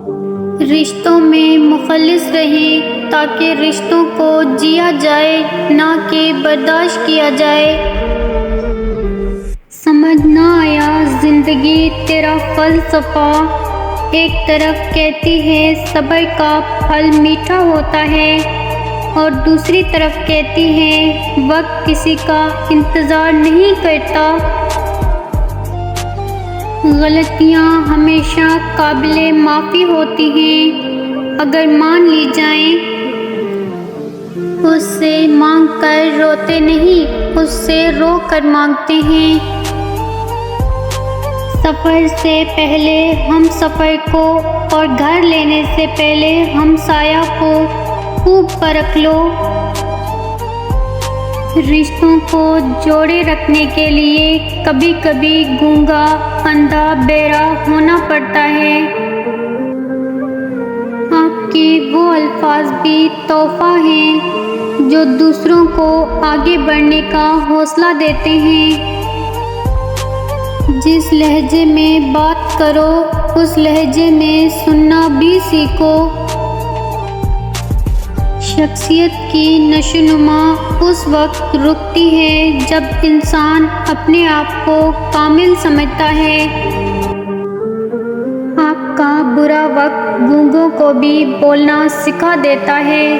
رشتوں میں مخلص رہیں تاکہ رشتوں کو جیا جائے نہ کہ برداشت کیا جائے۔ سمجھ نہ آیا زندگی تیرا فلسفہ، ایک طرف کہتی ہے صبر کا پھل میٹھا ہوتا ہے اور دوسری طرف کہتی ہے وقت کسی کا انتظار نہیں کرتا۔ غلطیاں ہمیشہ قابل معافی ہوتی ہیں اگر مان لی جائیں۔ اس سے مانگ کر روتے نہیں، اس سے رو کر مانگتے ہیں۔ سفر سے پہلے ہم سفر کو اور گھر لینے سے پہلے ہم سایہ کو خوب پرکھ لو۔ رشتوں کو جوڑے رکھنے کے لیے کبھی کبھی گونگا، اندھا، بہرا ہونا پڑتا ہے۔ آپ کے وہ الفاظ بھی تحفہ ہیں جو دوسروں کو آگے بڑھنے کا حوصلہ دیتے ہیں۔ جس لہجے میں بات کرو اس لہجے میں سننا بھی سیکھو۔ شخصیت کی نشوونما اس وقت رکتی ہے جب انسان اپنے آپ کو کامل سمجھتا ہے۔ آپ کا برا وقت گونگوں کو بھی بولنا سکھا دیتا ہے۔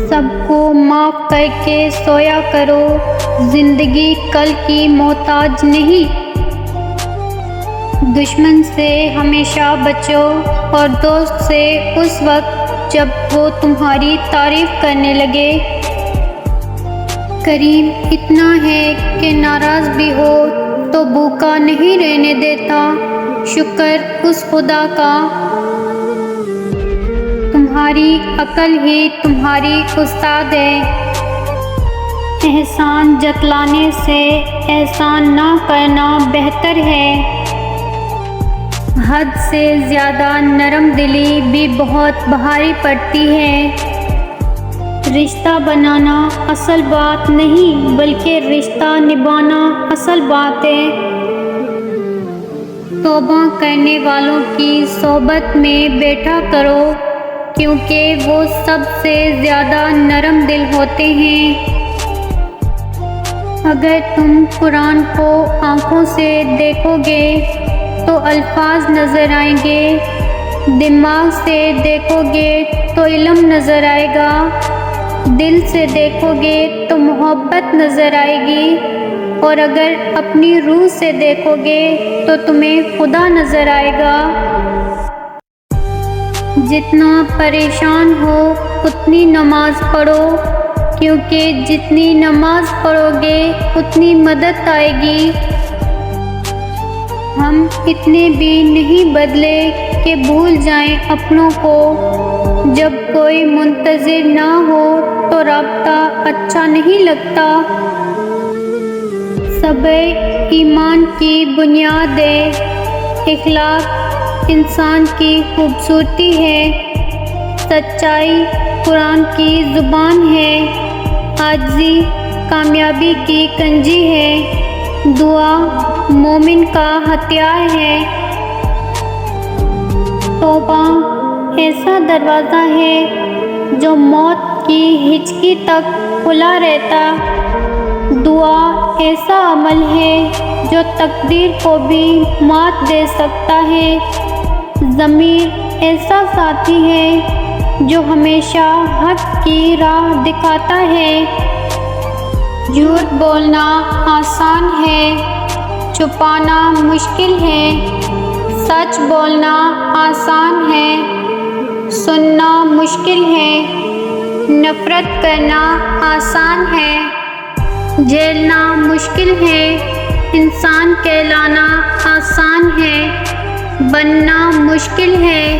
سب کو معاف کر کے سویا کرو، زندگی کل کی محتاج نہیں۔ دشمن سے ہمیشہ بچو اور دوست سے اس وقت جب وہ تمہاری تعریف کرنے لگے۔ کریم اتنا ہے کہ ناراض بھی ہو تو بھوکا نہیں رہنے دیتا، شکر اس خدا کا۔ تمہاری عقل ہی تمہاری استاد ہے۔ احسان جتلانے سے احسان نہ کرنا بہتر ہے۔ حد سے زیادہ نرم دلی بھی بہت بھاری پڑتی ہے۔ رشتہ بنانا اصل بات نہیں بلکہ رشتہ نبھانا اصل بات ہے۔ توبہ کرنے والوں کی صحبت میں بیٹھا کرو کیونکہ وہ سب سے زیادہ نرم دل ہوتے ہیں۔ اگر تم قرآن کو آنکھوں سے دیکھو گے تو الفاظ نظر آئیں گے، دماغ سے دیکھو گے تو علم نظر آئے گا، دل سے دیکھو گے تو محبت نظر آئے گی، اور اگر اپنی روح سے دیکھو گے تو تمہیں خدا نظر آئے گا۔ جتنا پریشان ہو اتنی نماز پڑھو کیونکہ جتنی نماز پڑھو گے اتنی مدد آئے گی۔ ہم اتنے بھی نہیں بدلے کہ بھول جائیں اپنوں کو۔ جب کوئی منتظر نہ ہو تو رابطہ اچھا نہیں لگتا۔ صبر ایمان کی بنیاد ہے، اخلاق انسان کی خوبصورتی ہے، سچائی قرآن کی زبان ہے، عاجزی کامیابی کی کنجی ہے، دعا مومن کا ہتھیار ہے۔ توبہ ایسا دروازہ ہے جو موت کی ہچکی تک کھلا رہتا۔ دعا ایسا عمل ہے جو تقدیر کو بھی مات دے سکتا ہے۔ ضمیر ایسا ساتھی ہے جو ہمیشہ حق کی راہ دکھاتا ہے۔ جھوٹ بولنا آسان ہے، چھپانا مشکل ہے، سچ بولنا آسان ہے، سننا مشکل ہے، نفرت کرنا آسان ہے، جھیلنا مشکل ہے، انسان کہلانا آسان ہے، بننا مشکل ہے۔